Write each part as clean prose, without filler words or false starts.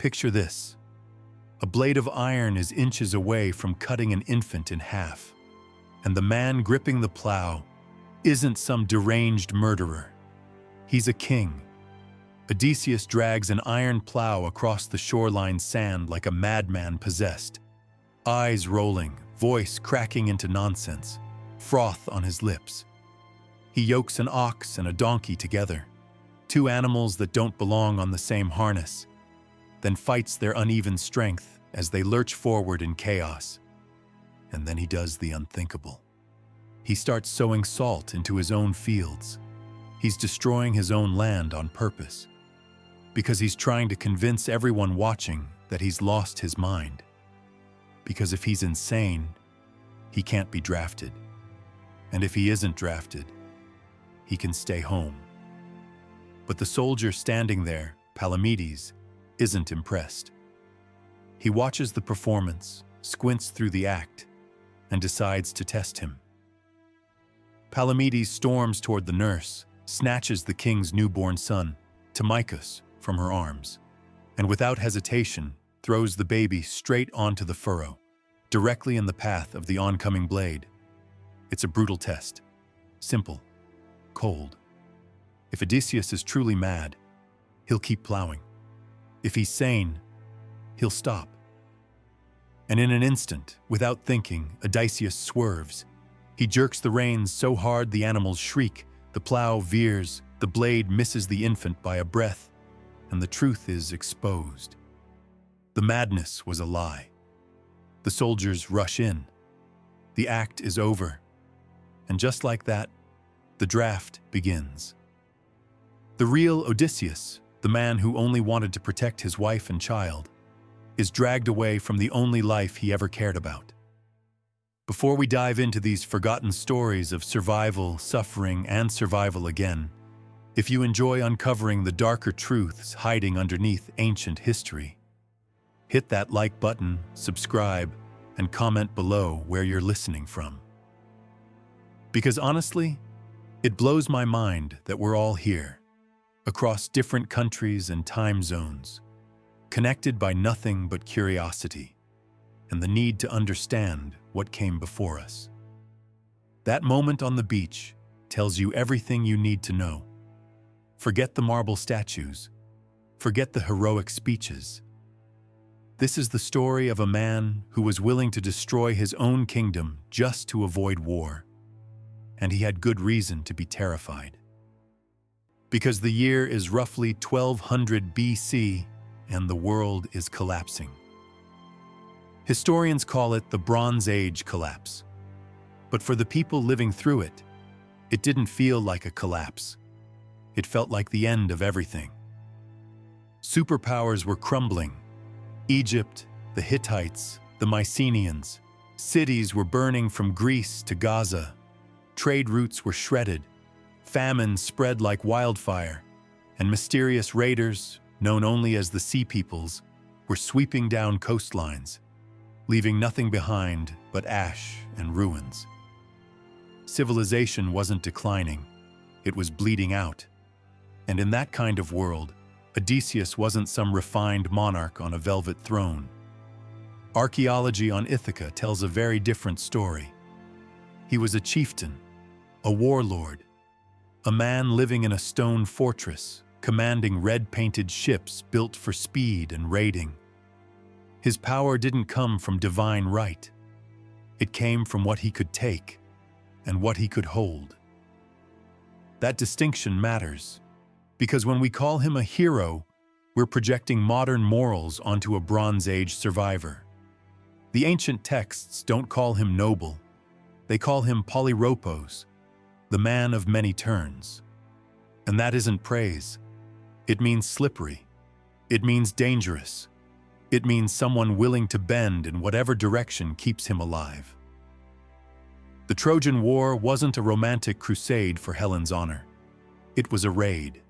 Picture this. A blade of iron is inches away from cutting an infant in half, and the man gripping the plow isn't some deranged murderer. He's a king. Odysseus drags an iron plow across the shoreline sand like a madman possessed, eyes rolling, voice cracking into nonsense, froth on his lips. He yokes an ox and a donkey together, two animals that don't belong on the same harness, then fights their uneven strength as they lurch forward in chaos. And then he does the unthinkable. He starts sowing salt into his own fields. He's destroying his own land on purpose, because he's trying to convince everyone watching that he's lost his mind. Because if he's insane, he can't be drafted. And if he isn't drafted, he can stay home. But the soldier standing there, Palamedes, isn't impressed. He watches the performance, squints through the act, and decides to test him. Palamedes storms toward the nurse, snatches the king's newborn son, Telemachus, from her arms, and without hesitation throws the baby straight onto the furrow, directly in the path of the oncoming blade. It's a brutal test. Simple. Cold. If Odysseus is truly mad, he'll keep plowing. If he's sane, he'll stop. And in an instant, without thinking, Odysseus swerves. He jerks the reins so hard the animals shriek, the plow veers, the blade misses the infant by a breath, and the truth is exposed. The madness was a lie. The soldiers rush in. The act is over. And just like that, the draft begins. The real Odysseus, the man who only wanted to protect his wife and child, is dragged away from the only life he ever cared about. Before we dive into these forgotten stories of survival, suffering, and survival again, if you enjoy uncovering the darker truths hiding underneath ancient history, hit that like button, subscribe, and comment below where you're listening from. Because honestly, it blows my mind that we're all here, across different countries and time zones, connected by nothing but curiosity and the need to understand what came before us. That moment on the beach tells you everything you need to know. Forget the marble statues. Forget the heroic speeches. This is the story of a man who was willing to destroy his own kingdom just to avoid war. And he had good reason to be terrified. Because the year is roughly 1200 BC and the world is collapsing. Historians call it the Bronze Age collapse. But for the people living through it, it didn't feel like a collapse. It felt like the end of everything. Superpowers were crumbling. Egypt, the Hittites, the Mycenaeans. Cities were burning from Greece to Gaza. Trade routes were shredded. Famine spread like wildfire. And mysterious raiders, known only as the Sea Peoples, were sweeping down coastlines, leaving nothing behind but ash and ruins. Civilization wasn't declining. It was bleeding out. And in that kind of world, Odysseus wasn't some refined monarch on a velvet throne. Archaeology on Ithaca tells a very different story. He was a chieftain, a warlord, a man living in a stone fortress, commanding red-painted ships built for speed and raiding. His power didn't come from divine right. It came from what he could take and what he could hold. That distinction matters, because when we call him a hero, we're projecting modern morals onto a Bronze Age survivor. The ancient texts don't call him noble. They call him Polyropos, the man of many turns. And that isn't praise. It means slippery. It means dangerous. It means someone willing to bend in whatever direction keeps him alive. The Trojan War wasn't a romantic crusade for Helen's honor. It was a raid.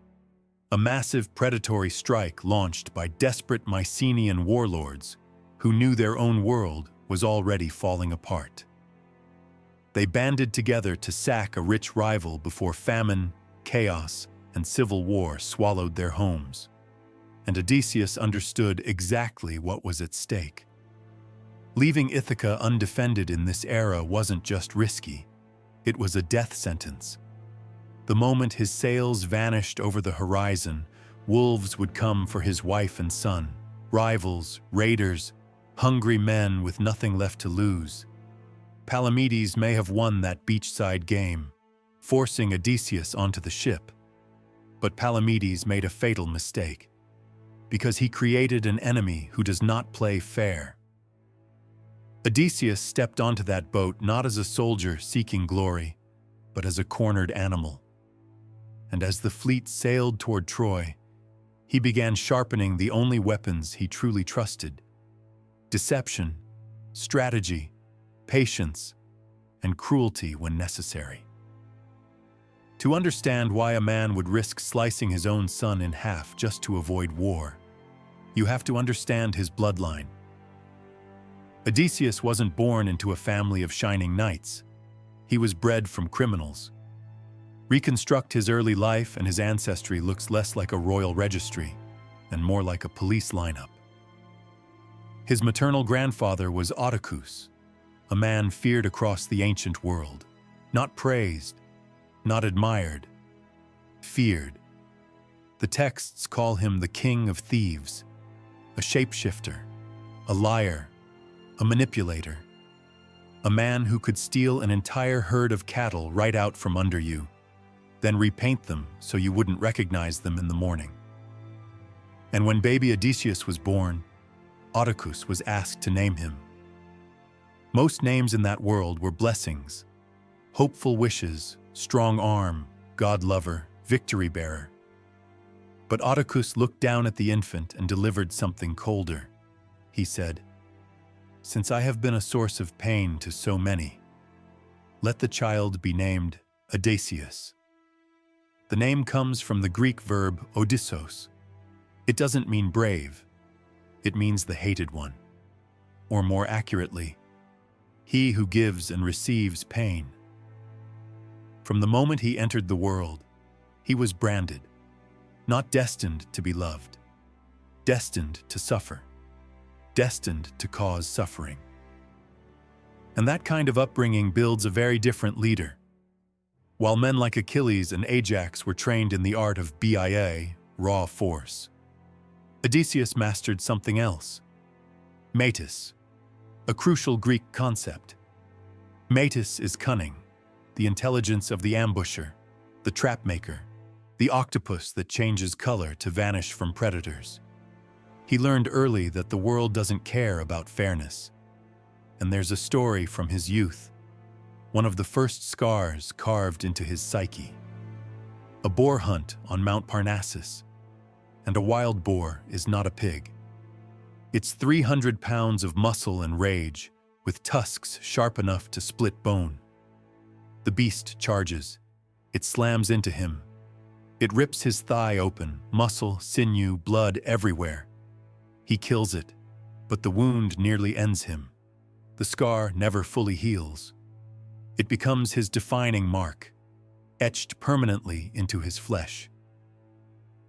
A massive predatory strike launched by desperate Mycenaean warlords who knew their own world was already falling apart. They banded together to sack a rich rival before famine, chaos, and civil war swallowed their homes. and Odysseus understood exactly what was at stake. Leaving Ithaca undefended in this era wasn't just risky, it was a death sentence. The moment his sails vanished over the horizon, wolves would come for his wife and son, rivals, raiders, hungry men with nothing left to lose. Palamedes may have won that beachside game, forcing Odysseus onto the ship. But Palamedes made a fatal mistake, because he created an enemy who does not play fair. Odysseus stepped onto that boat not as a soldier seeking glory, but as a cornered animal. And as the fleet sailed toward Troy, he began sharpening the only weapons he truly trusted: deception, strategy, patience, and cruelty when necessary. To understand why a man would risk slicing his own son in half just to avoid war, you have to understand his bloodline. Odysseus wasn't born into a family of shining knights. He was bred from criminals. Reconstruct his early life and his ancestry looks less like a royal registry and more like a police lineup. His maternal grandfather was Odyssey, a man feared across the ancient world, not praised, not admired, feared. The texts call him the king of thieves, a shapeshifter, a liar, a manipulator, a man who could steal an entire herd of cattle right out from under you, then repaint them so you wouldn't recognize them in the morning. And when baby Odysseus was born, Odyssey was asked to name him. Most names in that world were blessings: hopeful wishes, strong arm, God lover, victory bearer. But Odyssey looked down at the infant and delivered something colder. He said, "Since I have been a source of pain to so many, let the child be named Odysseus." The name comes from the Greek verb Odysseus. It doesn't mean brave. It means the hated one. Or more accurately, he who gives and receives pain. From the moment he entered the world, he was branded, not destined to be loved, destined to suffer, destined to cause suffering. And that kind of upbringing builds a very different leader. While men like Achilles and Ajax were trained in the art of BIA, raw force, Odysseus mastered something else: metis, a crucial Greek concept. Metis is cunning, the intelligence of the ambusher, the trap maker, the octopus that changes color to vanish from predators. He learned early that the world doesn't care about fairness. And there's a story from his youth, one of the first scars carved into his psyche. A boar hunt on Mount Parnassus. And a wild boar is not a pig. It's 300 pounds of muscle and rage, with tusks sharp enough to split bone. The beast charges. It slams into him. It rips his thigh open, muscle, sinew, blood everywhere. He kills it, but the wound nearly ends him. The scar never fully heals. It becomes his defining mark, etched permanently into his flesh.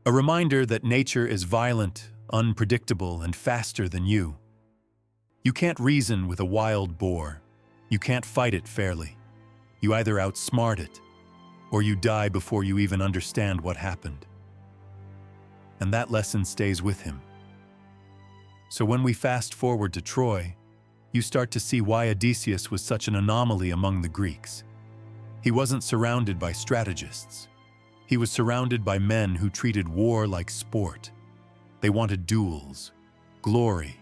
A reminder that nature is violent, unpredictable, and faster than you. You can't reason with a wild boar. You can't fight it fairly. You either outsmart it, or you die before you even understand what happened. And that lesson stays with him. So when we fast forward to Troy, you start to see why Odysseus was such an anomaly among the Greeks. He wasn't surrounded by strategists. He was surrounded by men who treated war like sport. They wanted duels, glory,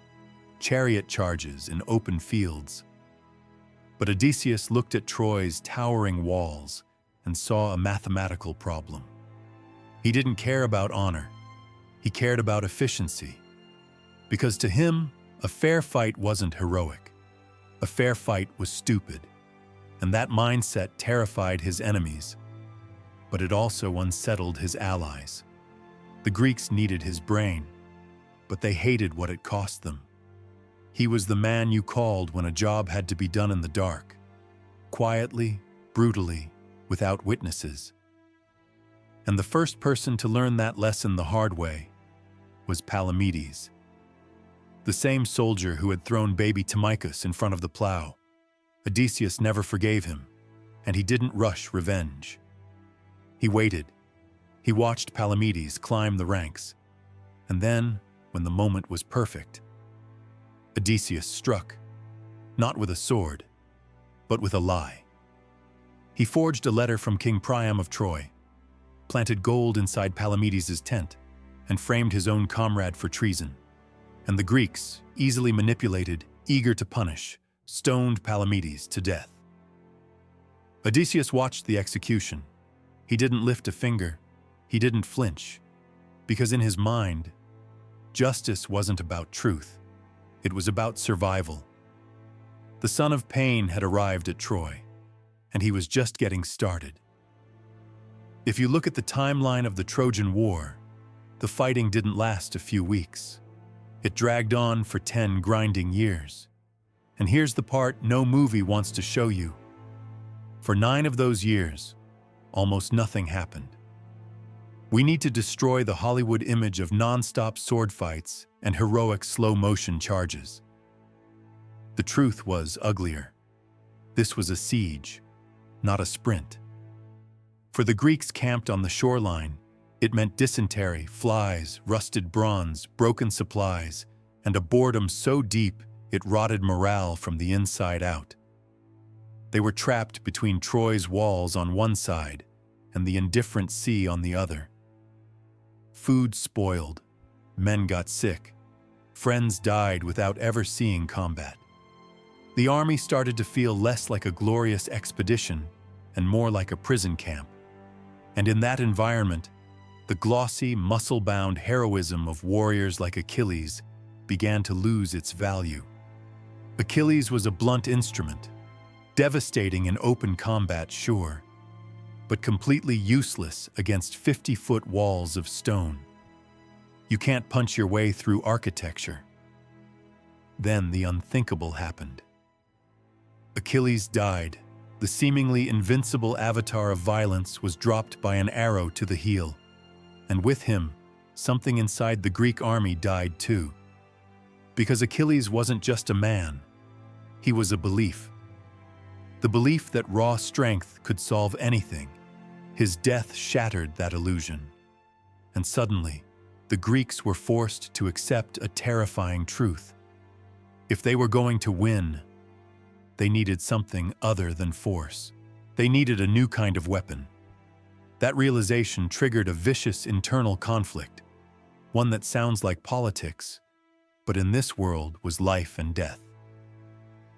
chariot charges in open fields. But Odysseus looked at Troy's towering walls and saw a mathematical problem. He didn't care about honor. He cared about efficiency. Because to him, a fair fight wasn't heroic. A fair fight was stupid. And that mindset terrified his enemies. But it also unsettled his allies. The Greeks needed his brain, but they hated what it cost them. He was the man you called when a job had to be done in the dark, quietly, brutally, without witnesses. And the first person to learn that lesson the hard way was Palamedes, the same soldier who had thrown baby Telemachus in front of the plow. Odysseus never forgave him, and he didn't rush revenge. He waited. He watched Palamedes climb the ranks, and then, when the moment was perfect, Odysseus struck, not with a sword, but with a lie. He forged a letter from King Priam of Troy, planted gold inside Palamedes' tent, and framed his own comrade for treason. And the Greeks, easily manipulated, eager to punish, stoned Palamedes to death. Odysseus watched the execution. He didn't lift a finger. He didn't flinch, because in his mind, justice wasn't about truth. It was about survival. The son of pain had arrived at Troy, and he was just getting started. If you look at the timeline of the Trojan War, the fighting didn't last a few weeks. It dragged on for 10 grinding years. And here's the part no movie wants to show you. For 9 of those years, almost nothing happened. We need to destroy the Hollywood image of non-stop sword fights and heroic slow-motion charges. The truth was uglier. This was a siege, not a sprint. For the Greeks camped on the shoreline, it meant dysentery, flies, rusted bronze, broken supplies, and a boredom so deep it rotted morale from the inside out. They were trapped between Troy's walls on one side and the indifferent sea on the other. Food spoiled, men got sick, friends died without ever seeing combat. The army started to feel less like a glorious expedition and more like a prison camp. And in that environment, the glossy, muscle-bound heroism of warriors like Achilles began to lose its value. Achilles was a blunt instrument, devastating in open combat, sure, but completely useless against 50-foot walls of stone. You can't punch your way through architecture. Then the unthinkable happened. Achilles died. The seemingly invincible avatar of violence was dropped by an arrow to the heel. And with him, something inside the Greek army died too. Because Achilles wasn't just a man, he was a belief. The belief that raw strength could solve anything. His death shattered that illusion. And suddenly, the Greeks were forced to accept a terrifying truth. If they were going to win, they needed something other than force. They needed a new kind of weapon. That realization triggered a vicious internal conflict, one that sounds like politics, but in this world was life and death.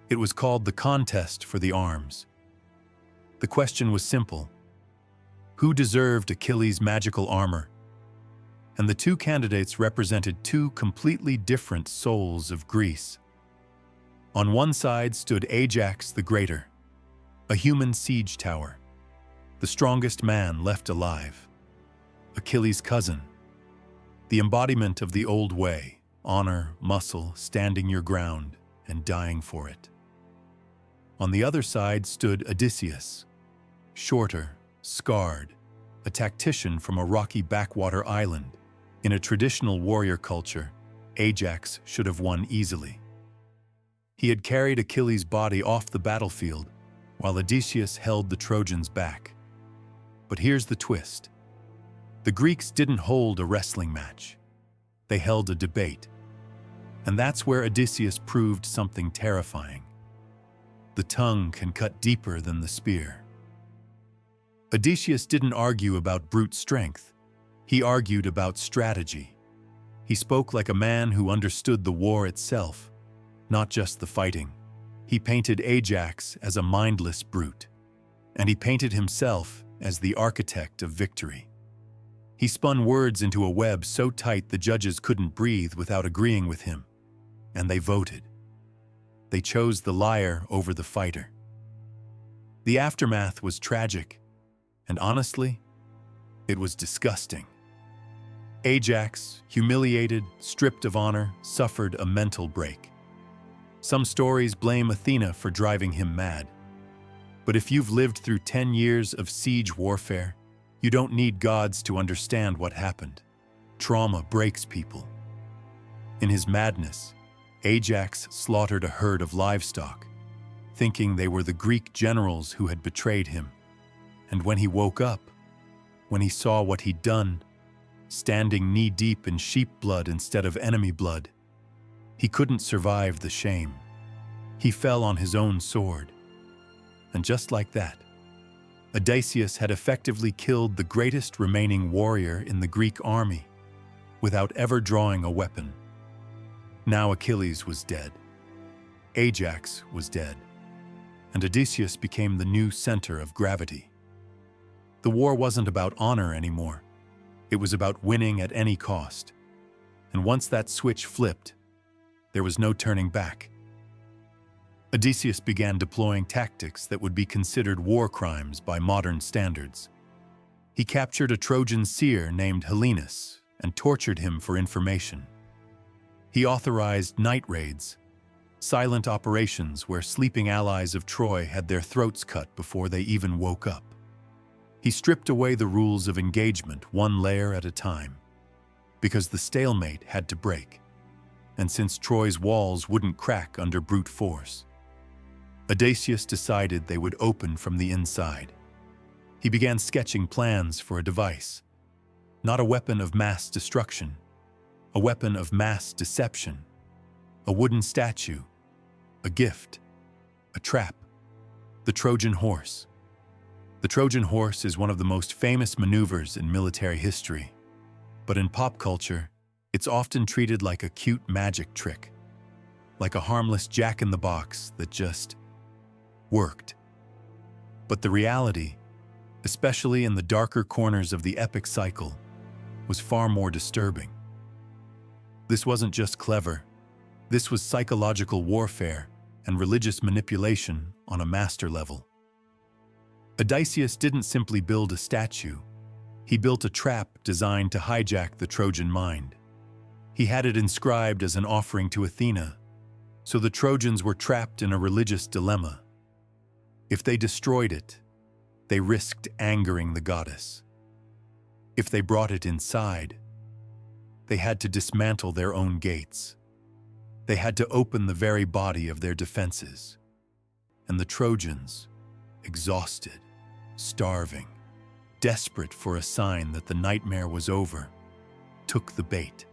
It was called the contest for the arms. The question was simple: who deserved Achilles' magical armor? And the two candidates represented two completely different souls of Greece. On one side stood Ajax the Greater, a human siege tower, the strongest man left alive. Achilles' cousin, the embodiment of the old way, honor, muscle, standing your ground, and dying for it. On the other side stood Odysseus, shorter, scarred, a tactician from a rocky backwater island. In a traditional warrior culture, Ajax should have won easily. He had carried Achilles' body off the battlefield, while Odysseus held the Trojans back. But here's the twist. The Greeks didn't hold a wrestling match. They held a debate. And that's where Odysseus proved something terrifying. The tongue can cut deeper than the spear. Odysseus didn't argue about brute strength. He argued about strategy. He spoke like a man who understood the war itself, not just the fighting. He painted Ajax as a mindless brute, and he painted himself as the architect of victory. He spun words into a web so tight the judges couldn't breathe without agreeing with him, and they voted. They chose the liar over the fighter. The aftermath was tragic, and honestly, it was disgusting. Ajax, humiliated, stripped of honor, suffered a mental break. Some stories blame Athena for driving him mad. But if you've lived through 10 years of siege warfare, you don't need gods to understand what happened. Trauma breaks people. In his madness, Ajax slaughtered a herd of livestock, thinking they were the Greek generals who had betrayed him. And when he woke up, when he saw what he'd done, standing knee-deep in sheep blood instead of enemy blood, he couldn't survive the shame. He fell on his own sword. And just like that, Odysseus had effectively killed the greatest remaining warrior in the Greek army without ever drawing a weapon. Now Achilles was dead. Ajax was dead. And Odysseus became the new center of gravity. The war wasn't about honor anymore. It was about winning at any cost. And once that switch flipped, there was no turning back. Odysseus began deploying tactics that would be considered war crimes by modern standards. He captured a Trojan seer named Helenus and tortured him for information. He authorized night raids, silent operations where sleeping allies of Troy had their throats cut before they even woke up. He stripped away the rules of engagement one layer at a time, because the stalemate had to break, and since Troy's walls wouldn't crack under brute force. Odysseus decided they would open from the inside. He began sketching plans for a device, not a weapon of mass destruction, a weapon of mass deception, a wooden statue, a gift, a trap, the Trojan horse. The Trojan horse is one of the most famous maneuvers in military history, but in pop culture, it's often treated like a cute magic trick, like a harmless jack-in-the-box that just worked. But the reality, especially in the darker corners of the epic cycle, was far more disturbing. This wasn't just clever. This was psychological warfare and religious manipulation on a master level. Odysseus didn't simply build a statue. He built a trap designed to hijack the Trojan mind. He had it inscribed as an offering to Athena, so the Trojans were trapped in a religious dilemma. If they destroyed it, they risked angering the goddess. If they brought it inside, they had to dismantle their own gates. They had to open the very body of their defenses. And the Trojans, exhausted, starving, desperate for a sign that the nightmare was over, took the bait.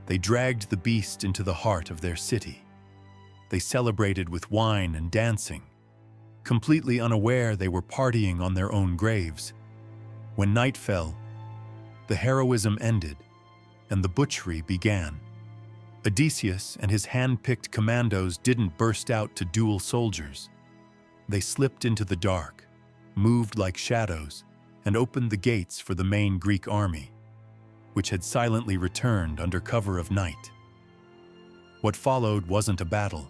They dragged the beast into the heart of their city. They celebrated with wine and dancing, completely unaware they were partying on their own graves. When night fell, the heroism ended, and the butchery began. Odysseus and his hand-picked commandos didn't burst out to duel soldiers. They slipped into the dark, moved like shadows, and opened the gates for the main Greek army, which had silently returned under cover of night. What followed wasn't a battle.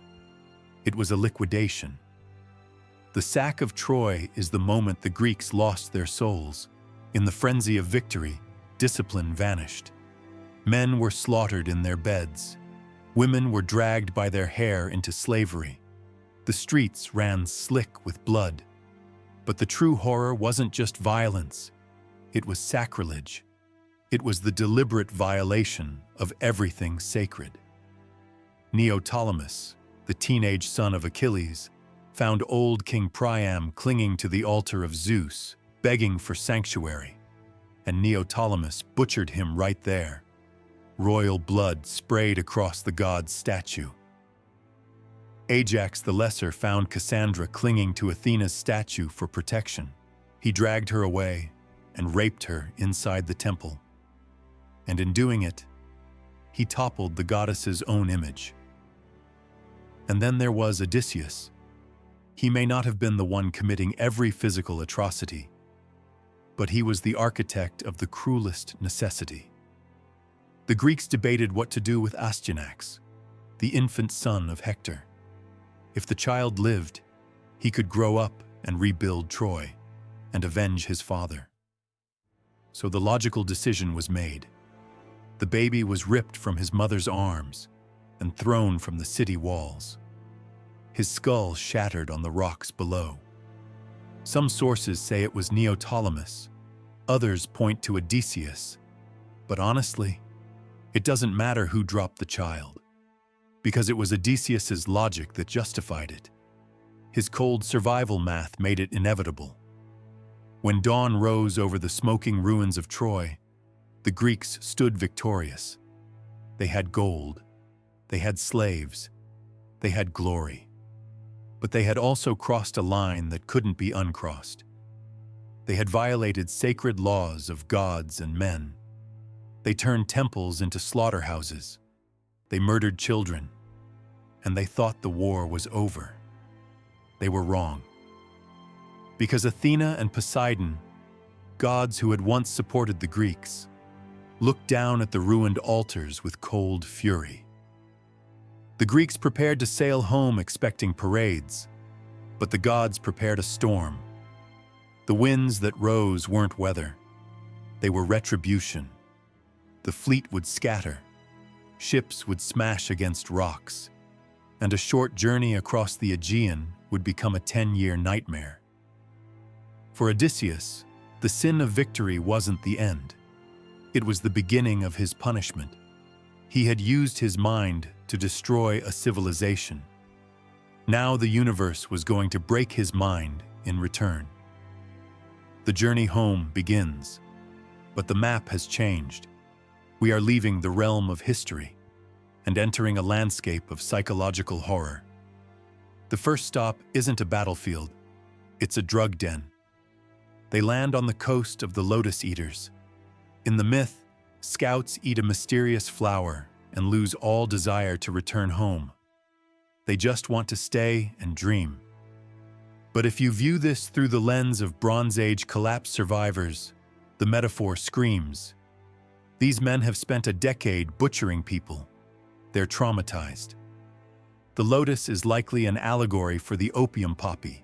It was a liquidation. The sack of Troy is the moment the Greeks lost their souls. In the frenzy of victory, discipline vanished. Men were slaughtered in their beds. Women were dragged by their hair into slavery. The streets ran slick with blood. But the true horror wasn't just violence. It was sacrilege. It was the deliberate violation of everything sacred. Neoptolemus, the teenage son of Achilles, found old King Priam clinging to the altar of Zeus, begging for sanctuary, and Neoptolemus butchered him right there. Royal blood sprayed across the god's statue. Ajax the Lesser found Cassandra clinging to Athena's statue for protection. He dragged her away and raped her inside the temple. And in doing it, he toppled the goddess's own image. And then there was Odysseus. He may not have been the one committing every physical atrocity, but he was the architect of the cruelest necessity. The Greeks debated what to do with Astyanax, the infant son of Hector. If the child lived, he could grow up and rebuild Troy and avenge his father. So the logical decision was made. The baby was ripped from his mother's arms and thrown from the city walls. His skull shattered on the rocks below. Some sources say it was Neoptolemus, others point to Odysseus, but honestly, It doesn't matter who dropped the child, because it was Odysseus's logic that justified it. His cold survival math made it inevitable. When dawn rose over the smoking ruins of Troy, the Greeks stood victorious. They had gold, they had slaves, they had glory. But they had also crossed a line that couldn't be uncrossed. They had violated sacred laws of gods and men. They turned temples into slaughterhouses. They murdered children, and they thought the war was over. They were wrong. Because Athena and Poseidon, gods who had once supported the Greeks, looked down at the ruined altars with cold fury. The Greeks prepared to sail home expecting parades, but the gods prepared a storm. The winds that rose weren't weather. They were retribution. The fleet would scatter. Ships would smash against rocks. And a short journey across the Aegean would become a 10-year nightmare. For Odysseus, the sin of victory wasn't the end. It was the beginning of his punishment. He had used his mind to destroy a civilization. Now the universe was going to break his mind in return. The journey home begins, but the map has changed. We are leaving the realm of history and entering a landscape of psychological horror. The first stop isn't a battlefield, it's a drug den. They land on the coast of the Lotus Eaters. In the myth, scouts eat a mysterious flower and lose all desire to return home. They just want to stay and dream. But if you view this through the lens of Bronze Age collapse survivors, the metaphor screams. These men have spent a decade butchering people. They're traumatized. The lotus is likely an allegory for the opium poppy,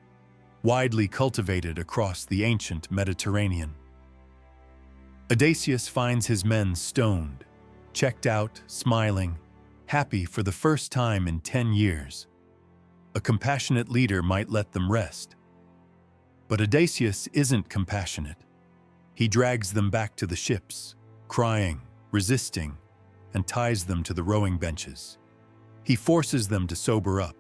widely cultivated across the ancient Mediterranean. Odysseus finds his men stoned, checked out, smiling, happy for the first time in 10 years. A compassionate leader might let them rest. But Odysseus isn't compassionate. He drags them back to the ships, crying, resisting, and ties them to the rowing benches. He forces them to sober up.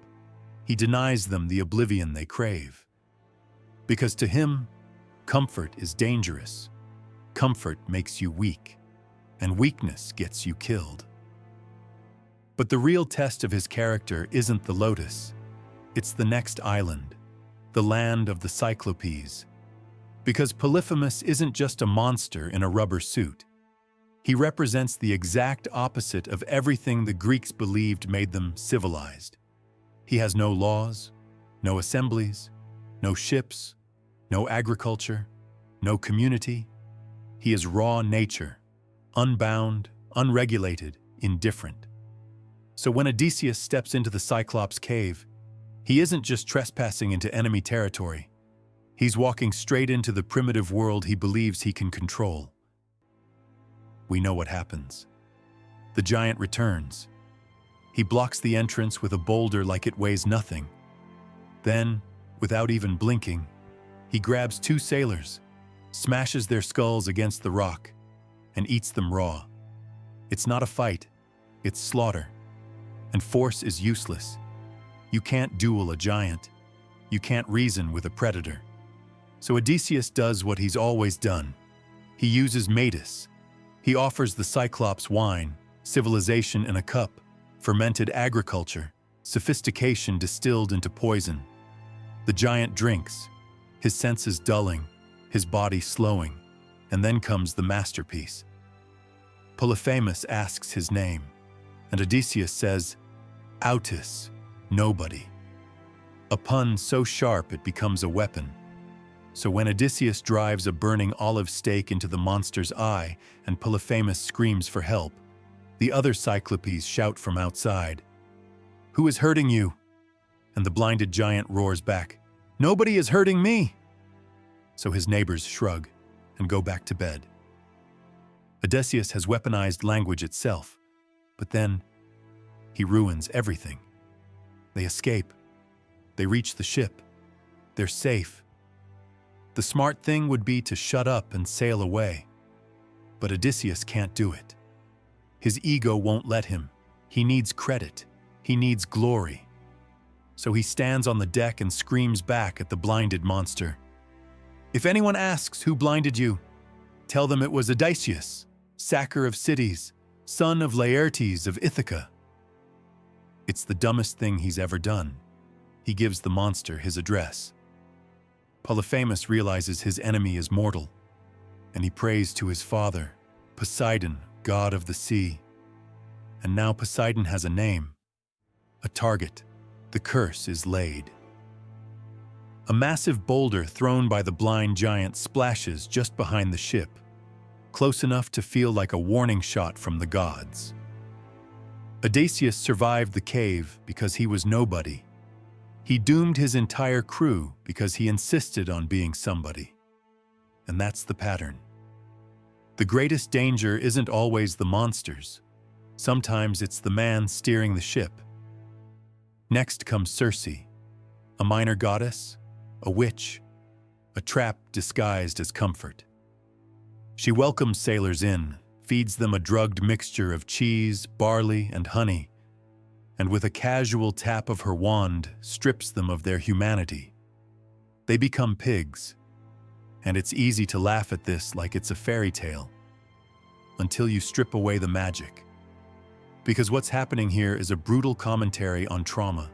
He denies them the oblivion they crave. Because to him, comfort is dangerous. Comfort makes you weak, and weakness gets you killed. But the real test of his character isn't the lotus. It's the next island, the land of the Cyclopes. Because Polyphemus isn't just a monster in a rubber suit. He represents the exact opposite of everything the Greeks believed made them civilized. He has no laws, no assemblies, no ships, no agriculture, no community. He is raw nature, unbound, unregulated, indifferent. So when Odysseus steps into the Cyclops cave, he isn't just trespassing into enemy territory. He's walking straight into the primitive world he believes he can control. We know what happens. The giant returns. He blocks the entrance with a boulder like it weighs nothing. Then, without even blinking, he grabs 2 sailors, smashes their skulls against the rock, and eats them raw. It's not a fight, it's slaughter. And force is useless. You can't duel a giant. You can't reason with a predator. So Odysseus does what he's always done. He uses Metis. He offers the Cyclops wine, civilization in a cup, fermented agriculture, sophistication distilled into poison. The giant drinks, his senses dulling, his body slowing, and then comes the masterpiece. Polyphemus asks his name, and Odysseus says, Autis, nobody. A pun so sharp it becomes a weapon. So when Odysseus drives a burning olive stake into the monster's eye and Polyphemus screams for help, the other Cyclopes shout from outside, "Who is hurting you?" And the blinded giant roars back, "Nobody is hurting me!" So his neighbors shrug and go back to bed. Odysseus has weaponized language itself, but then he ruins everything. They escape. They reach the ship. They're safe. The smart thing would be to shut up and sail away. But Odysseus can't do it. His ego won't let him. He needs credit. He needs glory. So he stands on the deck and screams back at the blinded monster. If anyone asks who blinded you, tell them it was Odysseus, sacker of cities, son of Laertes of Ithaca. It's the dumbest thing he's ever done. He gives the monster his address. Polyphemus realizes his enemy is mortal, and he prays to his father, Poseidon, god of the sea. And now Poseidon has a name, a target. The curse is laid. A massive boulder thrown by the blind giant splashes just behind the ship, close enough to feel like a warning shot from the gods. Odysseus survived the cave because he was nobody. He doomed his entire crew because he insisted on being somebody. And that's the pattern. The greatest danger isn't always the monsters. Sometimes it's the man steering the ship. Next comes Circe, a minor goddess, a witch, a trap disguised as comfort. She welcomes sailors in, feeds them a drugged mixture of cheese, barley, and honey, and with a casual tap of her wand, strips them of their humanity. They become pigs, and it's easy to laugh at this like it's a fairy tale, until you strip away the magic. Because what's happening here is a brutal commentary on trauma.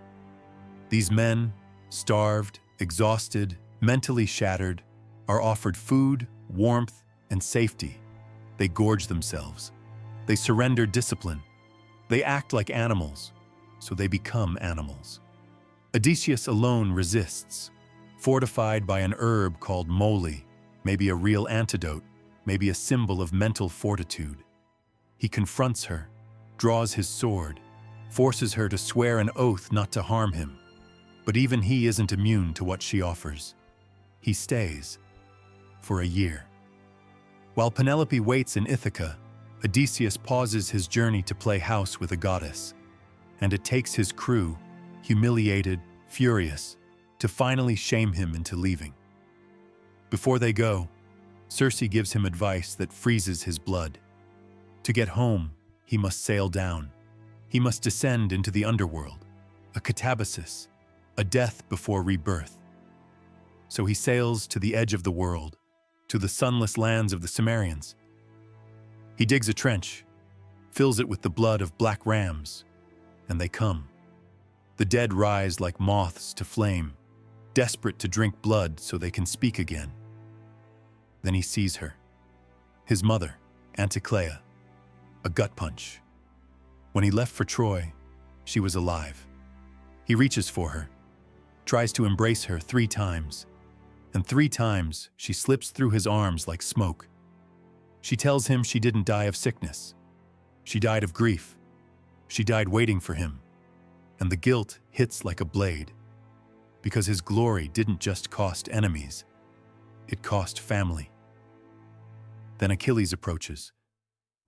These men, starved, exhausted, mentally shattered, are offered food, warmth, and safety. They gorge themselves. They surrender discipline. They act like animals, so they become animals. Odysseus alone resists, fortified by an herb called moly, maybe a real antidote, maybe a symbol of mental fortitude. He confronts her, draws his sword, forces her to swear an oath not to harm him. But even he isn't immune to what she offers. He stays for a year. While Penelope waits in Ithaca, Odysseus pauses his journey to play house with a goddess, and it takes his crew, humiliated, furious, to finally shame him into leaving. Before they go, Circe gives him advice that freezes his blood. To get home, he must sail down. He must descend into the underworld, a catabasis, a death before rebirth. So he sails to the edge of the world, to the sunless lands of the Cimmerians. He digs a trench, fills it with the blood of black rams, and they come. The dead rise like moths to flame, desperate to drink blood so they can speak again. Then he sees her, his mother, Anticlea, a gut punch. When he left for Troy, she was alive. He reaches for her, tries to embrace her 3 times, and 3 times she slips through his arms like smoke. She tells him she didn't die of sickness. She died of grief. She died waiting for him. And the guilt hits like a blade, because his glory didn't just cost enemies, it cost family. Then Achilles approaches,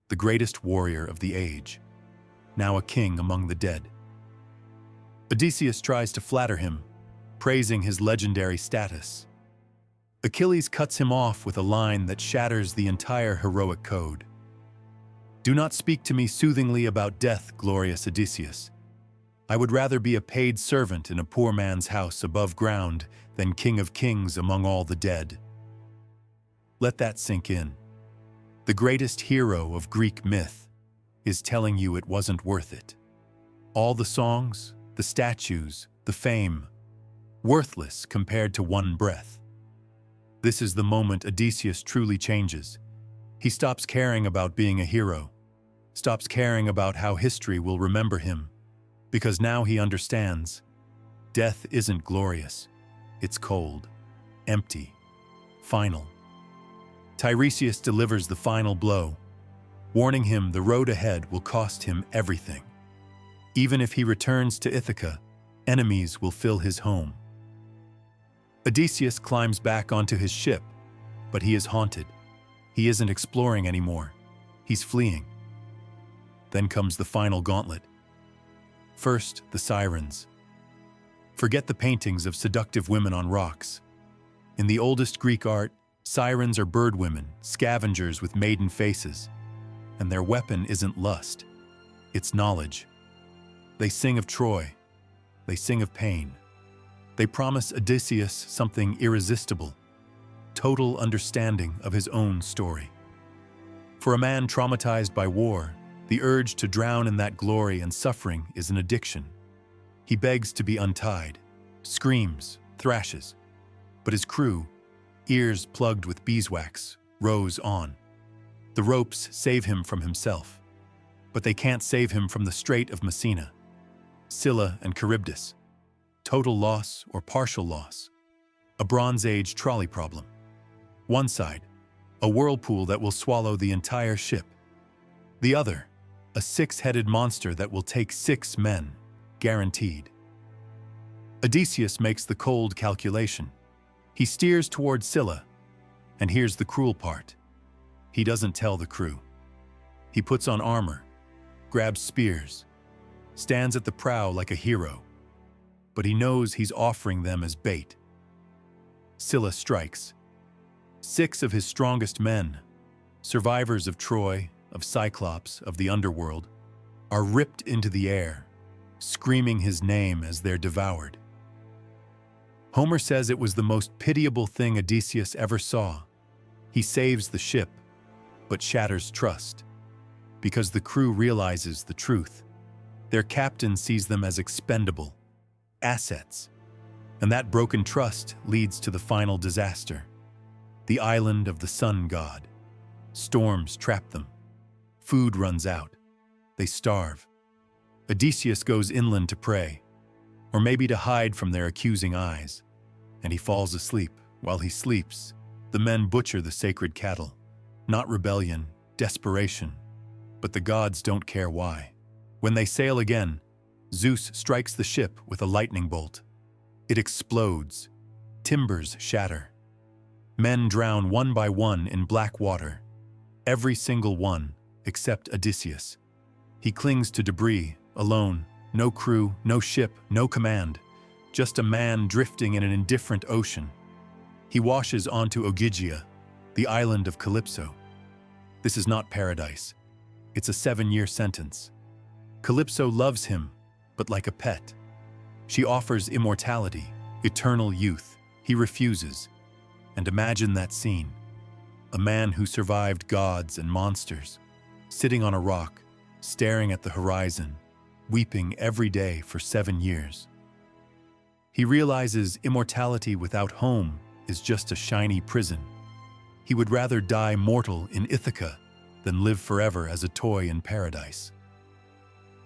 the greatest warrior of the age, now a king among the dead. Odysseus tries to flatter him, praising his legendary status. Achilles cuts him off with a line that shatters the entire heroic code. "Do not speak to me soothingly about death, glorious Odysseus. I would rather be a paid servant in a poor man's house above ground than king of kings among all the dead." Let that sink in. The greatest hero of Greek myth is telling you it wasn't worth it. All the songs, the statues, the fame, worthless compared to one breath. This is the moment Odysseus truly changes. He stops caring about being a hero, stops caring about how history will remember him, because now he understands. Death isn't glorious. It's cold, empty, final. Tiresias delivers the final blow, warning him the road ahead will cost him everything. Even if he returns to Ithaca, enemies will fill his home. Odysseus climbs back onto his ship, but he is haunted. He isn't exploring anymore. He's fleeing. Then comes the final gauntlet. First, the sirens. Forget the paintings of seductive women on rocks. In the oldest Greek art, sirens are bird women, scavengers with maiden faces. and their weapon isn't lust, it's knowledge. They sing of Troy. They sing of pain. They promise Odysseus something irresistible, total understanding of his own story. For a man traumatized by war, the urge to drown in that glory and suffering is an addiction. He begs to be untied, screams, thrashes, but his crew, ears plugged with beeswax, rows on. The ropes save him from himself, but they can't save him from the Strait of Messina, Scylla and Charybdis, total loss or partial loss, a Bronze Age trolley problem. One side, a whirlpool that will swallow the entire ship. The other, a six-headed monster that will take 6 men, guaranteed. Odysseus makes the cold calculation. He steers toward Scylla, and here's the cruel part. He doesn't tell the crew. He puts on armor, grabs spears, stands at the prow like a hero, but he knows he's offering them as bait. Scylla strikes. 6 of his strongest men, survivors of Troy, of Cyclops, of the underworld, are ripped into the air, screaming his name as they're devoured. Homer says it was the most pitiable thing Odysseus ever saw. He saves the ship, but shatters trust, because the crew realizes the truth. Their captain sees them as expendable, assets, and that broken trust leads to the final disaster. The island of the sun god. Storms trap them. Food runs out. They starve. Odysseus goes inland to pray, or maybe to hide from their accusing eyes, and he falls asleep. While he sleeps, the men butcher the sacred cattle. Not rebellion, desperation, but the gods don't care why. When they sail again, Zeus strikes the ship with a lightning bolt. It explodes. Timbers shatter. Men drown one by one in black water. Every single one, except Odysseus. He clings to debris, alone, no crew, no ship, no command, just a man drifting in an indifferent ocean. He washes onto Ogygia, the island of Calypso. This is not paradise. It's a 7-year sentence. Calypso loves him, but like a pet. She offers immortality, eternal youth. He refuses. And imagine that scene. A man who survived gods and monsters, sitting on a rock, staring at the horizon, weeping every day for 7 years. He realizes immortality without home is just a shiny prison. He would rather die mortal in Ithaca than live forever as a toy in paradise.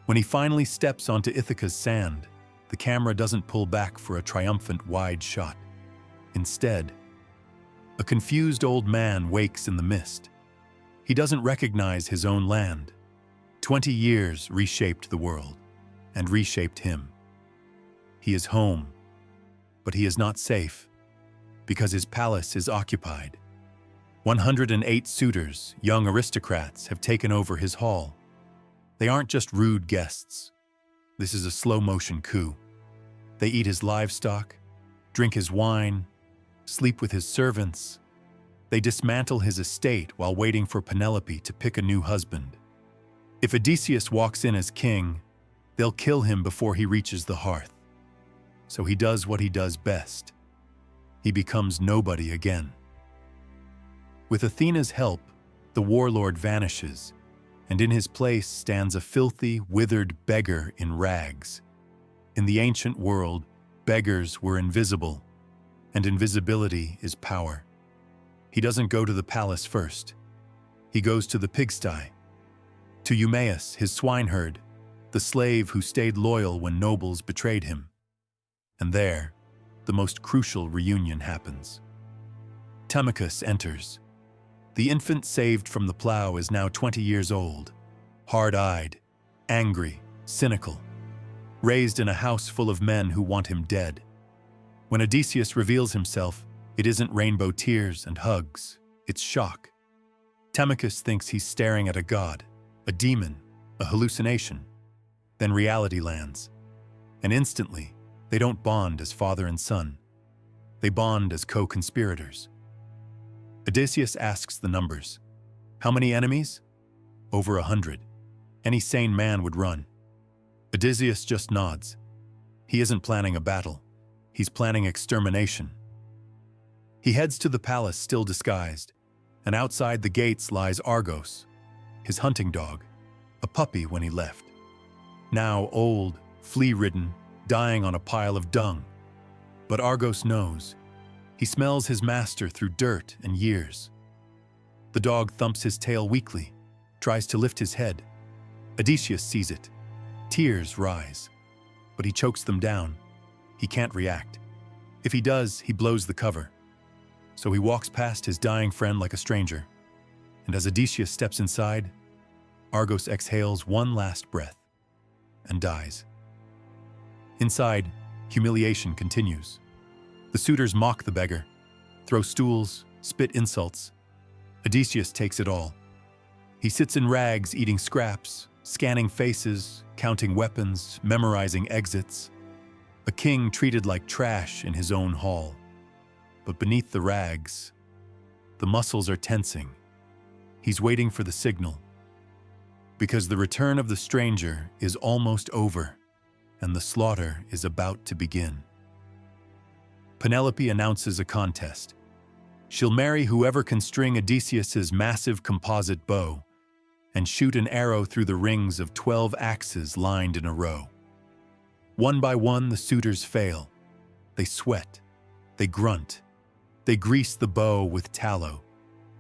When he finally steps onto Ithaca's sand, the camera doesn't pull back for a triumphant wide shot. Instead, a confused old man wakes in the mist. He doesn't recognize his own land. 20 years reshaped the world, and reshaped him. He is home, but he is not safe, because his palace is occupied. 108 suitors, young aristocrats, have taken over his hall. They aren't just rude guests. This is a slow-motion coup. They eat his livestock, drink his wine, sleep with his servants. They dismantle his estate while waiting for Penelope to pick a new husband. If Odysseus walks in as king, they'll kill him before he reaches the hearth. So he does what he does best. He becomes nobody again. With Athena's help, the warlord vanishes, and in his place stands a filthy, withered beggar in rags. In the ancient world, beggars were invisible, and invisibility is power. He doesn't go to the palace first. He goes to the pigsty, to Eumaeus, his swineherd, the slave who stayed loyal when nobles betrayed him. And there, the most crucial reunion happens. Telemachus enters. The infant saved from the plow is now 20 years old, hard-eyed, angry, cynical, raised in a house full of men who want him dead. When Odysseus reveals himself, it isn't rainbow tears and hugs, it's shock. Telemachus thinks he's staring at a god, a demon, a hallucination. Then reality lands, and instantly, they don't bond as father and son. They bond as co-conspirators. Odysseus asks the numbers. How many enemies? over 100. Any sane man would run. Odysseus just nods. He isn't planning a battle. He's planning extermination. He heads to the palace still disguised, and outside the gates lies Argos, his hunting dog, a puppy when he left. Now old, flea-ridden, dying on a pile of dung. But Argos knows. He smells his master through dirt and years. The dog thumps his tail weakly, tries to lift his head. Odysseus sees it. Tears rise, but he chokes them down. He can't react. If he does, he blows the cover. So he walks past his dying friend like a stranger. And as Odysseus steps inside, Argos exhales one last breath and dies. Inside, humiliation continues. The suitors mock the beggar, throw stools, spit insults. Odysseus takes it all. He sits in rags eating scraps, scanning faces, counting weapons, memorizing exits. A king treated like trash in his own hall. But beneath the rags, the muscles are tensing. He's waiting for the signal. Because the return of the stranger is almost over, and the slaughter is about to begin. Penelope announces a contest. She'll marry whoever can string Odysseus's massive composite bow and shoot an arrow through the rings of 12 axes lined in a row. One by one, the suitors fail. They sweat. They grunt. They grease the bow with tallow.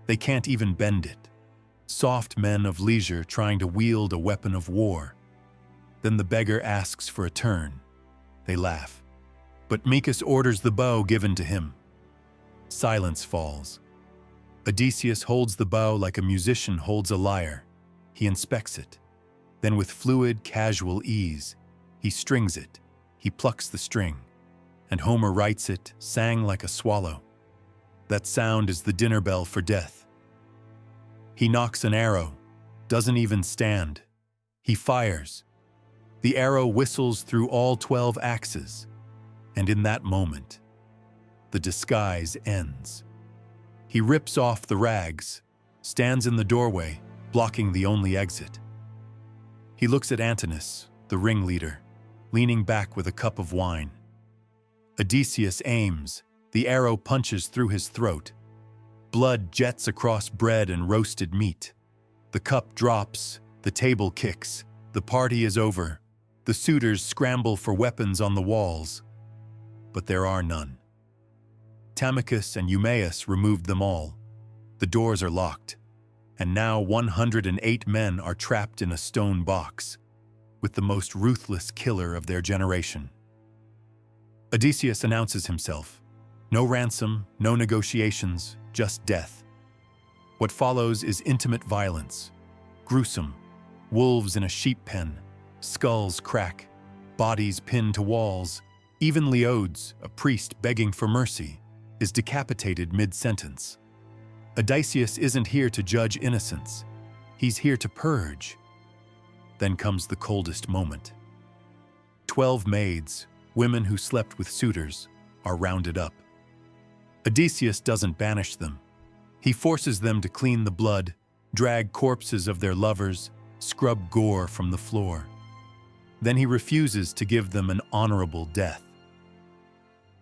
They can't even bend it. Soft men of leisure trying to wield a weapon of war. Then the beggar asks for a turn. They laugh. But Mycus orders the bow given to him. Silence falls. Odysseus holds the bow like a musician holds a lyre. He inspects it. Then with fluid, casual ease, he strings it. He plucks the string. And Homer writes it, sang like a swallow. That sound is the dinner bell for death. He knocks an arrow, doesn't even stand. He fires. The arrow whistles through all 12 axes. And in that moment, the disguise ends. He rips off the rags, stands in the doorway, blocking the only exit. He looks at Antinous, the ringleader, leaning back with a cup of wine. Odysseus aims. The arrow punches through his throat. Blood jets across bread and roasted meat. The cup drops, the table kicks, the party is over. The suitors scramble for weapons on the walls. But there are none. Tamachus and Eumaeus removed them all. The doors are locked. And now 108 men are trapped in a stone box, with the most ruthless killer of their generation. Odysseus announces himself. No ransom, no negotiations, just death. What follows is intimate violence. Gruesome. Wolves in a sheep pen. Skulls crack. Bodies pinned to walls. Even Leodes, a priest begging for mercy, is decapitated mid-sentence. Odysseus isn't here to judge innocence. He's here to purge. Then comes the coldest moment. 12 maids, women who slept with suitors, are rounded up. Odysseus doesn't banish them. He forces them to clean the blood, drag corpses of their lovers, scrub gore from the floor. Then he refuses to give them an honorable death.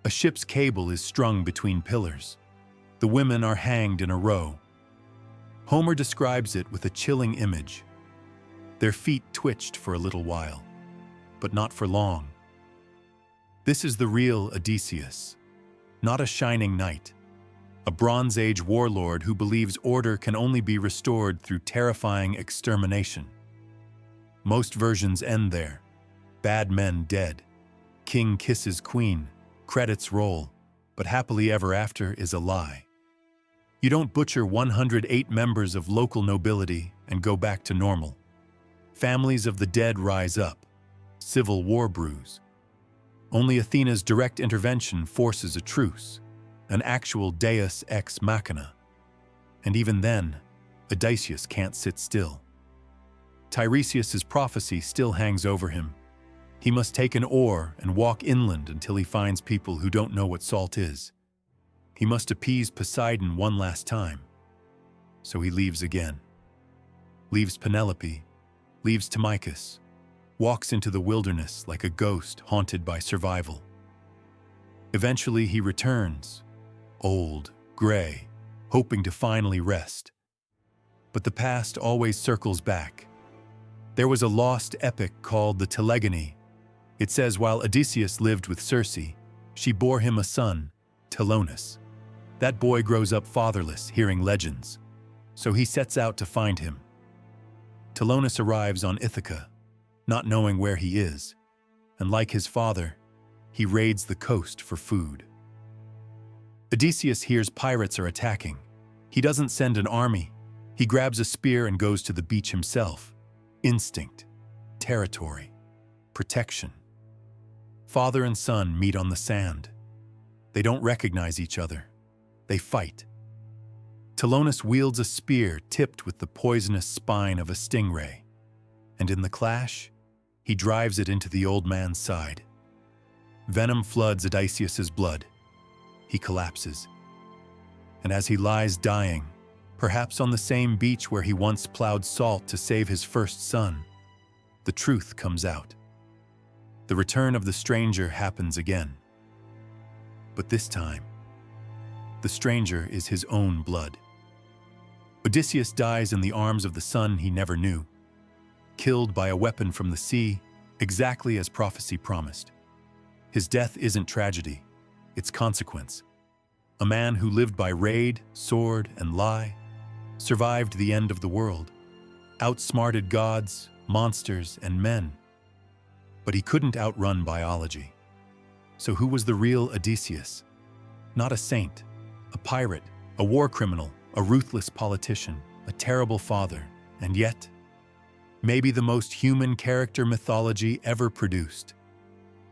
A ship's cable is strung between pillars. The women are hanged in a row. Homer describes it with a chilling image. Their feet twitched for a little while, but not for long. This is the real Odysseus. Not a shining knight, a Bronze Age warlord who believes order can only be restored through terrifying extermination. Most versions end there. Bad men dead. King kisses queen. Credits roll. But happily ever after is a lie. You don't butcher 108 members of local nobility and go back to normal. Families of the dead rise up. Civil war brews. Only Athena's direct intervention forces a truce, an actual deus ex machina. And even then, Odysseus can't sit still. Tiresias's prophecy still hangs over him. He must take an oar and walk inland until he finds people who don't know what salt is. He must appease Poseidon one last time. So he leaves again. leaves Penelope, leaves Telemachus, walks into the wilderness like a ghost haunted by survival. Eventually he returns, old, gray, hoping to finally rest. But the past always circles back. There was a lost epic called the Telegony. It says while Odysseus lived with Circe, she bore him a son, Teleonus. That boy grows up fatherless, hearing legends, so he sets out to find him. Teleonus arrives on Ithaca, not knowing where he is, and like his father, he raids the coast for food. Odysseus hears pirates are attacking. He doesn't send an army. He grabs a spear and goes to the beach himself. Instinct, territory, protection. Father and son meet on the sand. They don't recognize each other. They fight. Teleonus wields a spear tipped with the poisonous spine of a stingray, and in the clash, he drives it into the old man's side. Venom floods Odysseus's blood. He collapses. And as he lies dying, perhaps on the same beach where he once plowed salt to save his first son, the truth comes out. The return of the stranger happens again. But this time, the stranger is his own blood. Odysseus dies in the arms of the son he never knew, killed by a weapon from the sea, exactly as prophecy promised. His death isn't tragedy, it's consequence. A man who lived by raid, sword, and lie survived the end of the world, outsmarted gods, monsters, and men. But he couldn't outrun biology. So who was the real Odysseus? Not a saint, a pirate, a war criminal, a ruthless politician, a terrible father, and yet, maybe the most human character mythology ever produced,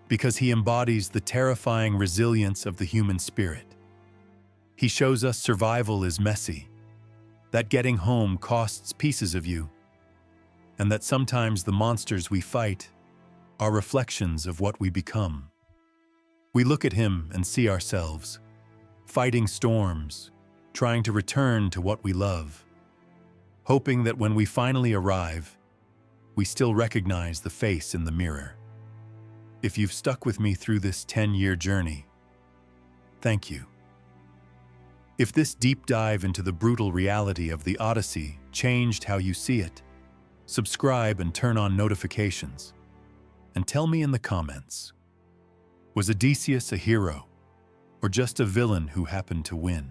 because he embodies the terrifying resilience of the human spirit. He shows us survival is messy, that getting home costs pieces of you, and that sometimes the monsters we fight are reflections of what we become. We look at him and see ourselves, fighting storms, trying to return to what we love, hoping that when we finally arrive, we still recognize the face in the mirror. If you've stuck with me through this 10-year journey, thank you. If this deep dive into the brutal reality of the Odyssey changed how you see it, subscribe and turn on notifications. And tell me in the comments, was Odysseus a hero or just a villain who happened to win?